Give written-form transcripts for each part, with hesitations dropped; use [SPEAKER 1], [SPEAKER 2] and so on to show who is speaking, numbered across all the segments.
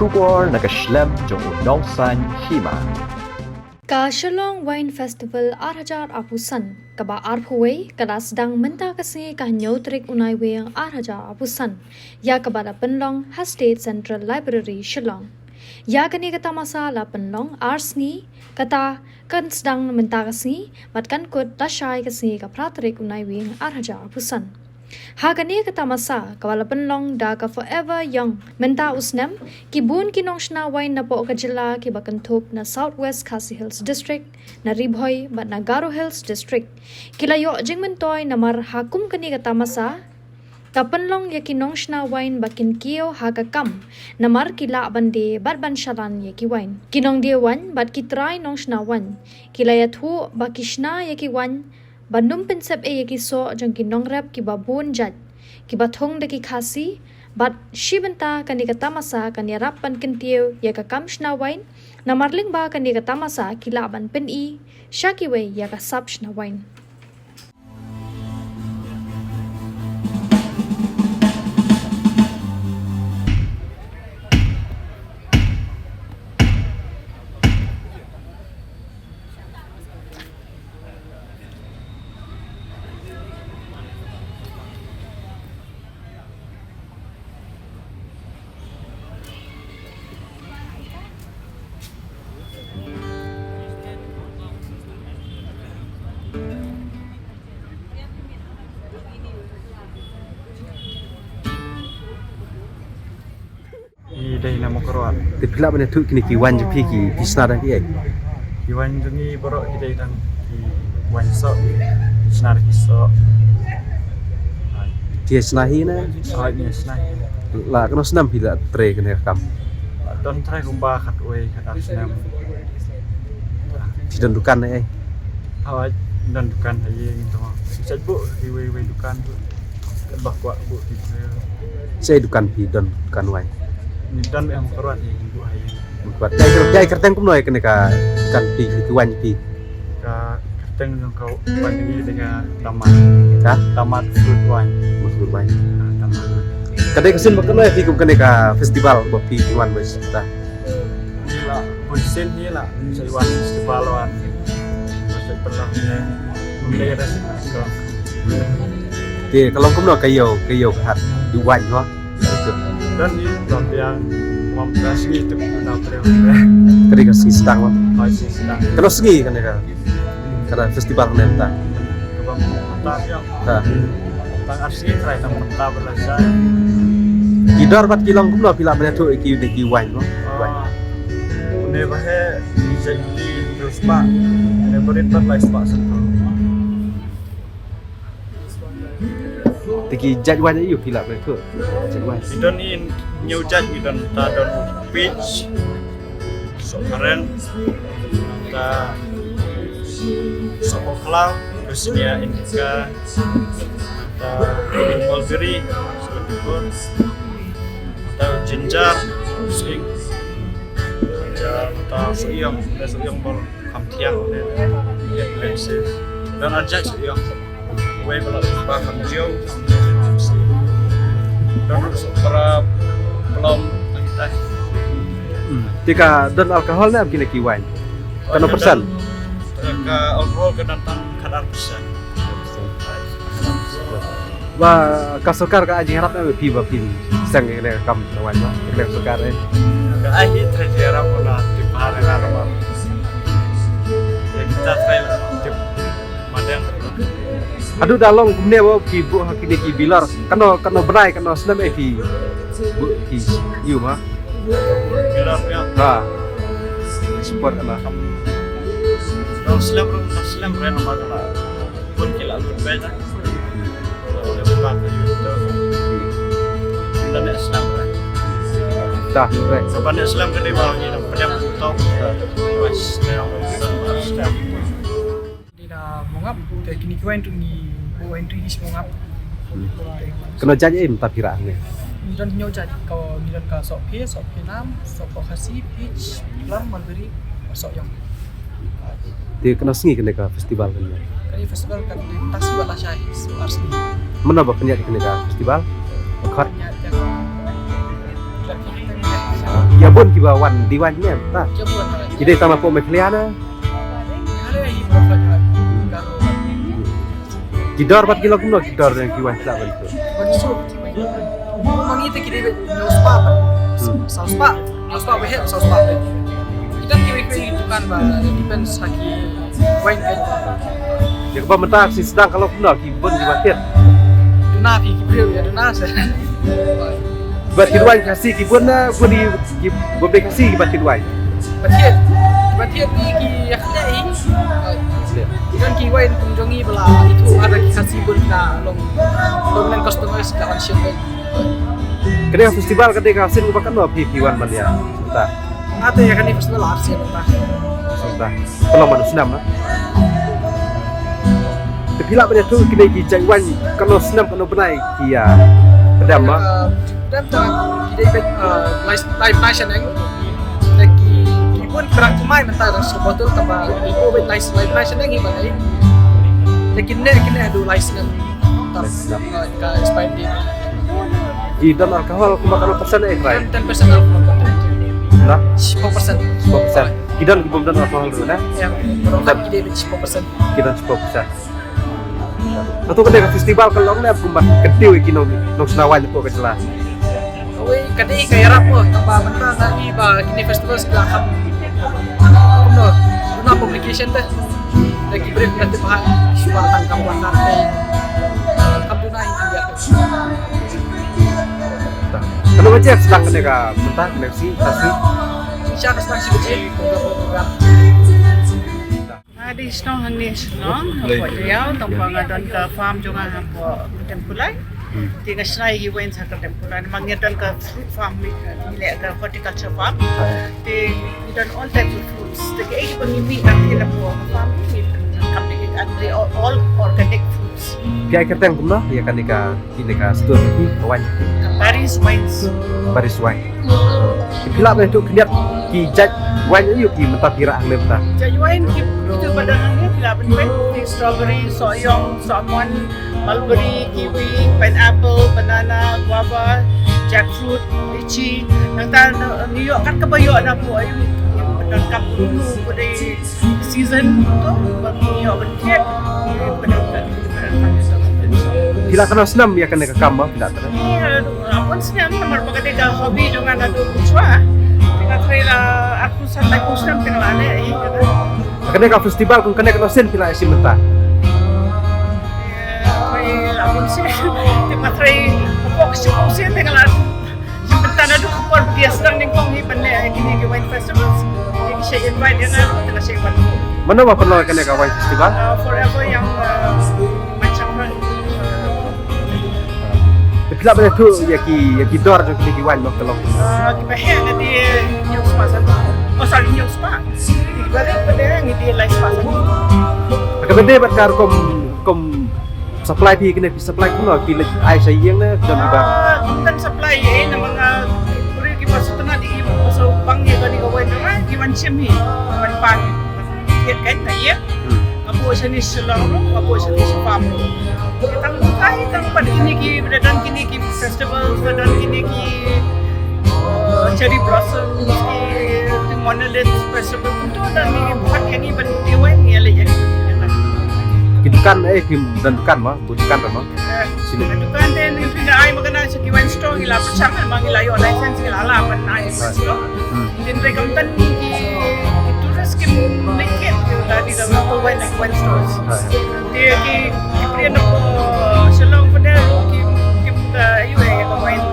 [SPEAKER 1] Shubor nakaslem jong unong san Hima.
[SPEAKER 2] Ka Shillong Wine Festival Arhajar Apusan kaba Arphuwe kada Sdang menta kasi ka nyotrik unai weyang Arhajar Apusan ya kabada penlong ha State Central Library Shillong ya kani kata masa la penlong arsni kata kan Sdang menta kasi matkan kut tashai kasi ka pratrik unai weyang Arhajar Apusan Hagani kata masa kawala penlong da ka forever young menta usnam kibun kinong Shna wine na po kajila ki bakantup na Southwest Khasi Hills District na Ribhoy bat na Garo Hills District kilayo jing mentoy na mar hakum kani kata masa ka penlong ya kinong Shna wine bakin kiyo hagakam na mar kila bande bat ban shalan ya ki wine kinong dia wan bat kitrai nong Shna wan kilaya thu baki Shna ya ki wan Bandung pensep Ïaki so jang ki Nongrep ki babun jat ki bathong de ki khasi bat shibenta kani kata masa kan Ïarap pan kentio ya ka kam Shna wine na marling ba kani kata masa ki laban pen I shaki we ya ka sap Shna wine
[SPEAKER 3] Day na mo karoan.
[SPEAKER 4] Tipila mana tu kini kiwan je ki Shna dah ki.
[SPEAKER 3] Iwan jungi borok kita dan di wan so Shna ki so.
[SPEAKER 4] Dia Shna hi na.
[SPEAKER 3] Oh ni Shna.
[SPEAKER 4] La kena senam bila tre kena kam.
[SPEAKER 3] Don try rumba kat we kat Shna.
[SPEAKER 4] Di dan dukan ai.
[SPEAKER 3] Awak dan dukan aye gitu. Sejak bu di we dukan tu. Bah kuat bu di.
[SPEAKER 4] Saya dukan pi dan dukan wai.
[SPEAKER 3] Ni dan yang karoan ibu aye.
[SPEAKER 4] Buat jai kerteng kum noi kena ka kan pi kiwan pi.
[SPEAKER 3] Ka keteng yang kau pandai dengan tamat.
[SPEAKER 4] Ha?
[SPEAKER 3] Tamat fruit wine.
[SPEAKER 4] Masuk wai.
[SPEAKER 3] Tamat.
[SPEAKER 4] Kadai kesin bakal noi pi kum kena ka festival bo pi kiwan wis ta.
[SPEAKER 3] Ni lah posen ni lah saya wan festival wan. Masa pernah ni mulai ada sih.
[SPEAKER 4] Dia kalau kum noi kayo hat di wan ho.
[SPEAKER 3] Dan ni yang memberas itu kita perlu.
[SPEAKER 4] Kadai ka Sdang ho.
[SPEAKER 3] Masih sedang.
[SPEAKER 4] Kalau segi kena ka. Kada festival kena ta.
[SPEAKER 3] Kebang mentah yang
[SPEAKER 4] Ha.
[SPEAKER 3] tang asli try tang mentah berasa.
[SPEAKER 4] Kidor bat kilong kum noi pila mana tu ki wan ho. Wan.
[SPEAKER 3] Ini bahaya jadi terus pak. Ini beritan lah pak sentuh.
[SPEAKER 4] Tiki jat wan ayu pila mana tu. Jat wan.
[SPEAKER 3] Kita ni new judge kita don peach, so keren, kita so cloud, terus dia indica, kita mulberry, so dikon, kita ginger, sing, kita so yang ber kamtiang, dia lenses, dan ajak so yang, way balap bakam jauh. Dan para pelom kita.
[SPEAKER 4] Tika dan alkohol na kini kiwan. Kano persen?
[SPEAKER 3] Ke alkohol ke tentang kadar persen.
[SPEAKER 4] Wah, kasokar ka aji harap na pi ba pin. Sang kene kam kawan ba. Kene sokar eh.
[SPEAKER 3] Ke akhir Ïarap pula di hari Ïarap. Ya kita try lah tip madang.
[SPEAKER 4] Aduh dalong kumne wo ki bu kini ki bilar. Kano berai kano senam ki bu ki yu ma.
[SPEAKER 3] Bilar ya.
[SPEAKER 4] Ha. Support ala.
[SPEAKER 3] Kalau Islam ren magala. Pun kila berbeda. Kalau bukan itu. Dan Islam kan.
[SPEAKER 4] Dah, right.
[SPEAKER 3] Sebab Islam kan di bawah ni dah pedang top. Wes Islam.
[SPEAKER 5] Mongap ke kini kawan tu ni kawan tu is mongap
[SPEAKER 4] Kena jaj im tapi rang ni.
[SPEAKER 5] dan nyoja kau ni dan ka sok nam sok khasi peach plum mulberry sok yang
[SPEAKER 4] Dia kena sengi kena ka festival kan.
[SPEAKER 5] kali festival kan tas buat syai arsni
[SPEAKER 4] Mana ba kena kena ka festival? Khot.
[SPEAKER 5] yang
[SPEAKER 4] ya bon kiba wan diwan ni ta
[SPEAKER 5] Jabun.
[SPEAKER 4] ide tama po me clear na
[SPEAKER 5] Ada yang profit karo.
[SPEAKER 4] kidor 4 kilo kuno kidor yang kiwan tak betul
[SPEAKER 5] Masuk. Mangita kita no spa. Sau spa. No spa we have sau spa. Kita kira itu kan depends haki wine kan.
[SPEAKER 4] ya ba mentak si sedang kalau kuno ki bon di batir
[SPEAKER 5] Duna pi kibril ya duna sa.
[SPEAKER 4] buat kiwan kasih ki bon na bon di bon kasih ki batir wai
[SPEAKER 5] Batit ni ki yaknya ini. Dan ki wine kunjungi bela itu ada kasih bun na long permanent customers lawan shipment.
[SPEAKER 4] kena festival kade kasin ko bakan no pi kiwan man ya ta
[SPEAKER 5] Ada yang kan festival arts ya ta.
[SPEAKER 4] ta kalau man senam na Pila banyak tu kena ki cai wan kalau senam kalau benai ki ya pedam ma
[SPEAKER 5] Dan kita live nation yang lagi pun kerang kumai mentah dan sebotol tambah ibu live nation yang gimana ini. Lagi kena ada license tambah ke expanded.
[SPEAKER 4] di dan alkohol kuma kalau persen rai
[SPEAKER 5] 10% alkohol.
[SPEAKER 4] lah
[SPEAKER 5] 10%.
[SPEAKER 4] 10% kidan kibom dan alkohol tu na
[SPEAKER 5] Yang berangkat kita 10%.
[SPEAKER 4] kidan 10%. Atau kada festival kalau ni aku mbak kedeu iki nong senawan ko kecela.
[SPEAKER 5] Wei kadai ke Ïarap pun tambah mentah lagi ba kini festival sebelah kam. Kuno, guna publication dah. Lagi break nanti bahan suara tangkap warna teh. Kamu naik dia.
[SPEAKER 4] Kalau baca sedang kena ka mentah koneksi tasik.
[SPEAKER 5] Insya Allah masih kecil.
[SPEAKER 6] Di Shna hangni Shillong, apa dia? Tampang adan ke farm juga apa tempulai. Tiga Shna ini went ke tempulai. Mangidan ke fruit farm, milik ke horticulture farm. They done all types of fruits. Tiga ini pun ini kami lakukan farm ini kami agri all organic fruits.
[SPEAKER 4] Kaya keteng kumno ya kan kini ka store iki kawan
[SPEAKER 6] Berries, wines.
[SPEAKER 4] baris wai. Pila banyak tu kena ki jaj wan yu ki mentah tira ang lemta.
[SPEAKER 6] Jajuan itu badangannya bila bentuk strawberry, soyong, salmon, mulberry, kiwi, pineapple, banana, guava, jackfruit, lychee. Yang New York kan kebayok na po ayun dan kapulu pada season tu New York bentuk benar-benar
[SPEAKER 4] Pila kana senam ya kan ka kamba pila tara.
[SPEAKER 6] ni apun senang nomor pagkatega hobi dengan adu kucwa. Tinggal trailer aku santai kusam pinawale
[SPEAKER 4] Kena ka festival kung kena sen pila isi mentah.
[SPEAKER 6] Apun sih tinggal try pokok sih tinggal sebentar adu kupor dia sedang ningkong ni pandai kini wine festivals. Jadi saya invite dia nak tengah saya buat
[SPEAKER 4] Mana ba perlu kena ka wine festival?
[SPEAKER 6] forever yang macam
[SPEAKER 4] Pila banyak tu ya ki dor jo ki wine mo kelong.
[SPEAKER 6] Kibahaya nanti nyok spa sana. Oh sorry nyok spa. Kibahaya pada yang ini live spa sana.
[SPEAKER 4] Kebede bat kar kom supply pi kena pi supply kuno ki ai sayang na dan ba.
[SPEAKER 6] Kan supply na mga puri kita setengah di so bang ni kani kawai na giwan sim hi. Giwan pan. Kit kan na ya. Apo sa ni Shillong, apo sa ni farm. Kitang bukai tang pada ini ki dan kini ki festival dan kini ki cherry blossom ki monolith festival itu dan ni buat yang ini berdiwan ni ala jadi.
[SPEAKER 4] Ki dukan ki dan dukan ma, bukan ma. Sini.
[SPEAKER 6] Dukan dan itu na ay magana sa kiwan store ila percang mangila yo license ila ala man ay store. Din rekomend ki tourist ki liket tadi dalam local wine stores. Dia ki dia nak Shillong pada ki you wine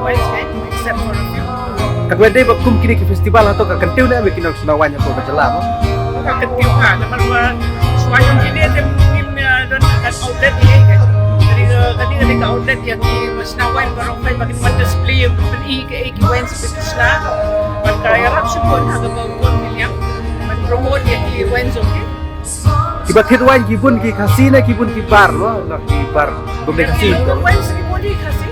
[SPEAKER 6] wine except for a few.
[SPEAKER 4] Kebede ba kum kini ki festival atau ka kentiu na be kinang senawan ko bacala mo.
[SPEAKER 6] Ketiu kan nama suayong kini dia mungkin dan akan outlet ni kan. Jadi tadi ke outlet yang di Shna wine baru bagi display beli ke wine seperti Shna. Maka Ïarap syukur harga bawang miliar. Promote yang di wine okey.
[SPEAKER 4] Kibat hit wine kibun ki kasi na kibun ki bar no, na ki bar gumne kasi.
[SPEAKER 6] Wine segi body kasih.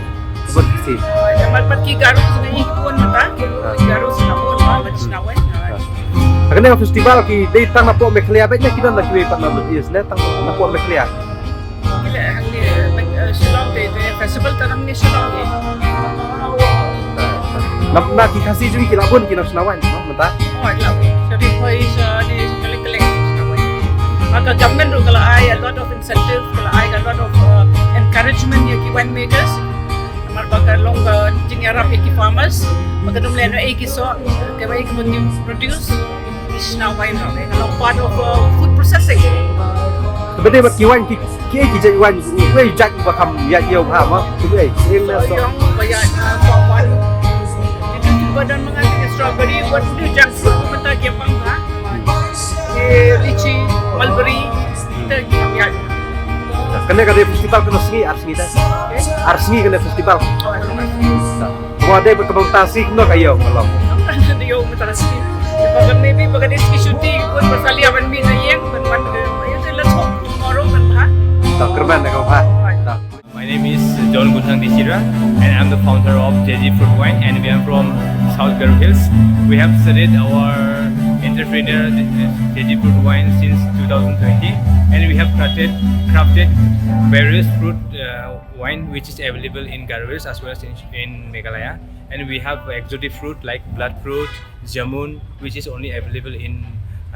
[SPEAKER 4] Kibun kasi.
[SPEAKER 6] Jamal pergi garu sini ikut mata. Garu sini pun macam Shna wine.
[SPEAKER 4] Kena festival ki dei tang na po me clear ba nya kidan na kiwe pat na dies na tang na po me clear.
[SPEAKER 6] Gila ni Shillong de festival tanam ni Shillong ni.
[SPEAKER 4] nak kasih juga kita pun kita senawan, mentah.
[SPEAKER 6] Oh, lah. Jadi koi ni kelek-kelek. Maka government tu kalau I a lot of incentive, kalau I a lot of encouragement ya ki wine makers. Namar bakal long Ïarap ki farmers. Maka tu Lehnohei ki so kawai ki produce Shna wine ni. Kalau part of food processing.
[SPEAKER 4] Benda bagi wan ki jadi wan, wei jak bakam ya dia faham, tu wei.
[SPEAKER 6] So yang banyak wan badan mengatakan strawberry buat dia jackfruit mentah dia pangga. Lychee, mulberry, kita lihat.
[SPEAKER 4] Kena festival kena sengi arsengi dah. Arsengi kena festival. Semua ada berkembang tasik no kayo kalau.
[SPEAKER 6] Dia mentah sini. Bagan maybe bagan ini shooting pun pasal dia ban mina yang ban let's hope tomorrow kan.
[SPEAKER 4] Tak kerman nak kau tak.
[SPEAKER 7] My name is John Guntang Dishira and I'm the founder of JG Fruit Wine and we are from South Garut Hills. We have started our entrepreneur JG Fruit Wine since 2020 and we have crafted various fruit wine which is available in Garut Hills as well as in Meghalaya, and we have exotic fruit like blood fruit, jamun, which is only available in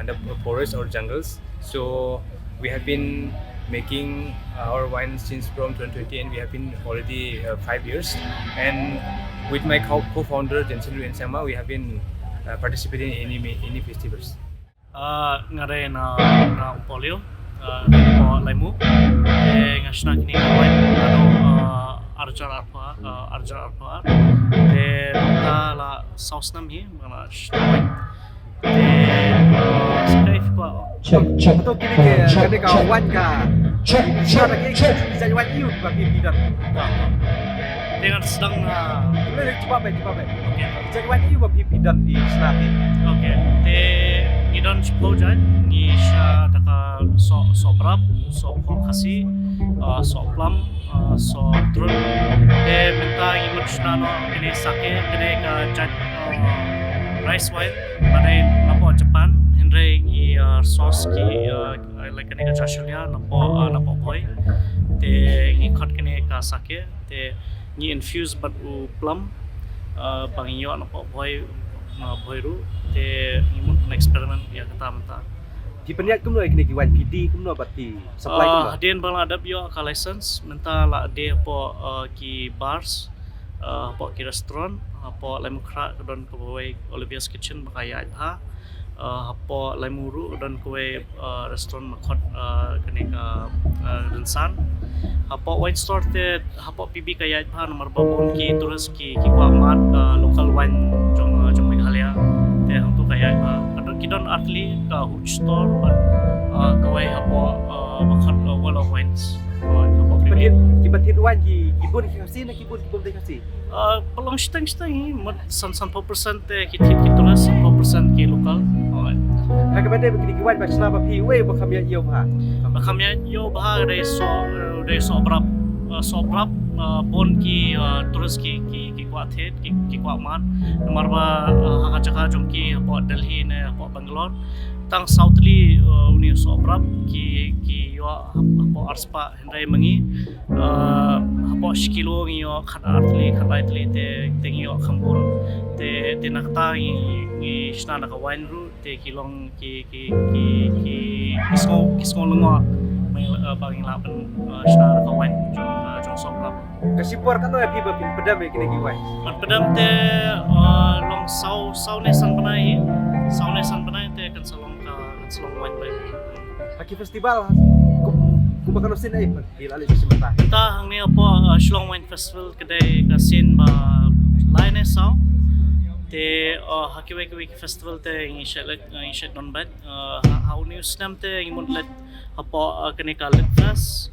[SPEAKER 7] the forests or jungles. So we have been making our wine since from 2020 and we have been already 5 years, and with my co-founder Jensen and Sama we have been participating in any festivals.
[SPEAKER 8] Ngarai na polio po laimu ngashna kini wine arjar arpa te ta la sauce nam hi mana wine te
[SPEAKER 4] Check. Atau kini kena kau wan ka. Check. Jadi wan you bagi bidan.
[SPEAKER 8] dengan sedang
[SPEAKER 4] Boleh cuba baik. Okey. Jadi wan you bagi bidan di Shna.
[SPEAKER 8] Okey. Te ngidon project ni sha daka so brab, so khasi, so plum, so drun. Te minta imut Shna no ini sake kene ka jat rice wine pada napo Japan. Henry ni sauce ki like kene ka Australia napo boy. Te ni khot kene ka sake te ni infuse but plum pangiyo napo boy boyru te ni mun experiment ya kata menta.
[SPEAKER 4] Di peniak kumno kini ki wan PD kumno bati supply kumno.
[SPEAKER 8] Dien bang adap yo ka license menta la de po ki bars po ki restaurant po lemukra don ko boy Olivia's Kitchen bakaya ha po lemuru don ko restaurant makot kene ka Densan po wine store te po PB kaya ha nomor babon ki terus ki kwamat local wine jong Meghalaya te hantu kaya ha kadon kidon atli ka huge store but kawai po makot wall of wines
[SPEAKER 4] Kibatin wan ki kibun kasi na kibun de kasi.
[SPEAKER 8] Pelong stang mod san 4% te kit tulas 4% ki lokal.
[SPEAKER 4] Hai kabade begini ki wan ba Shna ba pi we ba khamya yo ba.
[SPEAKER 8] Khamya yo ba re so brab bon ki tulas ki kwa the ki kwa man nomor ba ha jagah jong ki po Delhi ne po Bangalore tang southly uni so brab ki yo po arspa hendrai mangi po skilo yo khat artli te yo khambul te nakta ni Shna na ka wine ru te kilong ki kismo lungo mai bangin lapan Shna na ka wine jong so brab
[SPEAKER 4] Kasipor kan no pi ba pin pedam kini ki wan.
[SPEAKER 8] Pedam te long sau ne san panai te kan salong wine baik.
[SPEAKER 4] Haki festival kumakan sin ai hilali semata.
[SPEAKER 8] Ta hang ni apa Shillong Wine Festival kedai kasin ba line sau te haki wiki festival te initiate non bad how news nam te imon let apa kene ka let fest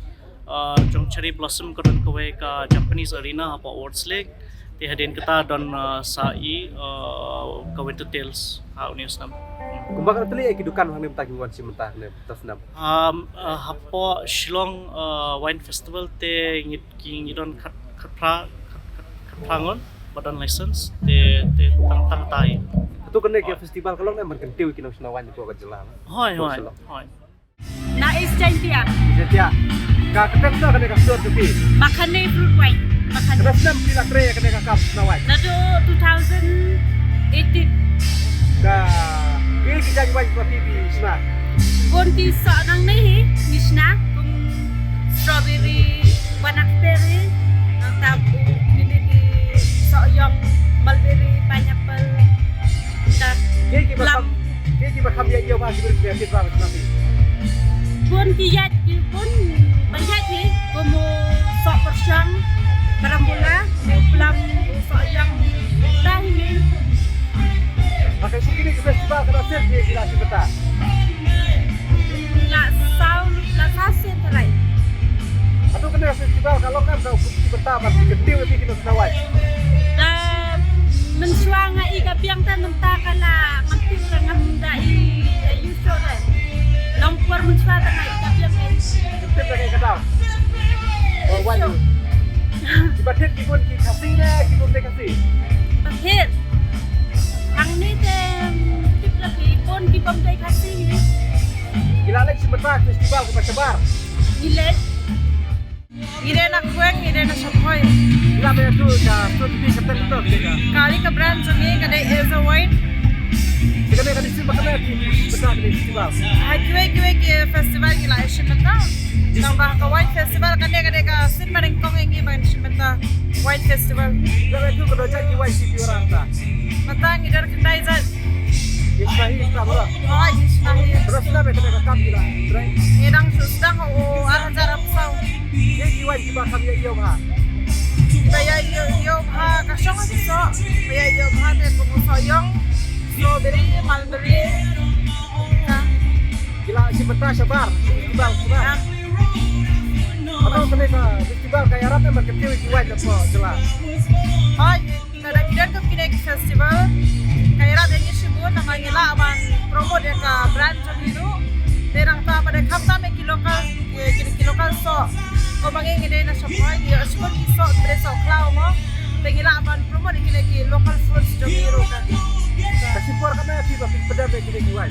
[SPEAKER 8] jong cherry blossom kodon kowe ka Japanese arena apa awards league te hadin kita don sai ka winter tales how news nam
[SPEAKER 4] Kumakan teli ki dukan hang mentah wan si mentah ne tasnam.
[SPEAKER 8] Hapo Shillong Wine Festival te ngidon katrangon badan license te tang tai.
[SPEAKER 4] Itu kena ke festival kalau ne merkentiu ki Shna wan ko ka jelang.
[SPEAKER 8] Hoi.
[SPEAKER 9] Na is Chantia.
[SPEAKER 4] Setia. Ka ketek na kena ka sur tepi.
[SPEAKER 9] Makan fruit wine. Makan.
[SPEAKER 4] Rasnam pila tre kena ka kap Shna wan.
[SPEAKER 9] Nado 2000
[SPEAKER 4] kiwan di Shna.
[SPEAKER 9] Kunti so nang ni Shna kung strawberry banakberry nang tabu ini di so yang mulberry pineapple dan plum.
[SPEAKER 4] Kiki bakam ya yo ba kibir kreatif ba nanti.
[SPEAKER 9] Kunti ya pun banyak ni como so persyang karambola plum so yang dah ini.
[SPEAKER 4] Pakai sini ke festival kada ser dia kira kita.
[SPEAKER 9] La sasin terai.
[SPEAKER 4] Atau kena festival kalau kan kau bukti bertabat gede lebih kita senawai.
[SPEAKER 9] Dan mensuanga iga biang tan mentakala nganti dengan dai yuso dan. Lampur mensuanga iga biang kan.
[SPEAKER 4] Kita pakai kadau. Oh waju. Dibatet kibun ki kasih deh, kibun deh kasih.
[SPEAKER 9] Bahir. Ang ni tem tip lagi pun kibam dai kasih ni.
[SPEAKER 4] Gila lagi sebentar festival ke Bacabar.
[SPEAKER 9] Gilet. Ide nak kueng, ide nak sapoy.
[SPEAKER 4] Gila banyak tu dah tu di September tu kita.
[SPEAKER 9] Kali ke brand sungi kadai Elza wine.
[SPEAKER 4] Kita nak di sini bakal di besar di festival.
[SPEAKER 9] Kue ke festival gila Shimenta. Tambah ke wine festival kadai ka sin maring kong ingi bang Shimenta wine festival.
[SPEAKER 4] Gila banyak tu kalau jadi YCP orang ta.
[SPEAKER 9] Matang idar kendai zat.
[SPEAKER 4] Ismahi Islamura.
[SPEAKER 9] Oh, Ismahi.
[SPEAKER 4] Terus kita kita kam gila. Right.
[SPEAKER 9] Idang Sdang o Ïarap sau.
[SPEAKER 4] Jadi YCP bakal ya iyo bah.
[SPEAKER 9] Kaya yo ha kasyong so. Kaya yo ha de como soyong. Strawberry, mulberry.
[SPEAKER 4] Gila si Beta Sabar. Festival Sabar. Atau mereka festival kayak Ïarap memang kecil di YCP jelas.
[SPEAKER 9] Oh, kada kidan ke kini festival. Ïarap yang disebut nama gila aman promo dia ke brand itu. Derang ta pada kapta me kilokal so. Kau bagi ngide na supply dia sebut so breso klau mo. Tegila aman promo di kini local fruits jomiro kan.
[SPEAKER 4] Kasimpor kami di bapik pedam di kini kiwan.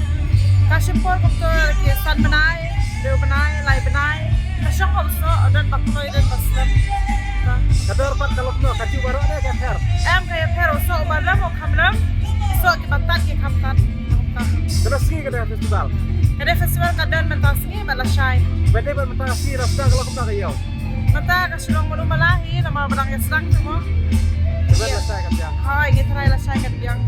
[SPEAKER 9] Kasimpor kau ke san benai, deu benai, lai benai. Kasyong also dan bakloy dan baslam.
[SPEAKER 4] Kadar pat kalau kena kaji baru ada kan her.
[SPEAKER 9] Kayak her also baram o kamram. So kibantan ki kamtan.
[SPEAKER 4] Terus ni kada festival.
[SPEAKER 9] Kada festival kadang mentas ni malasay.
[SPEAKER 4] Bede bermentasi rasa kalau kena kayau.
[SPEAKER 9] Mata kasulong mo lumalahi na mga barangay Sdang mo.
[SPEAKER 4] Coba saya kan yang.
[SPEAKER 9] Ay, gitray lasay kan biyang.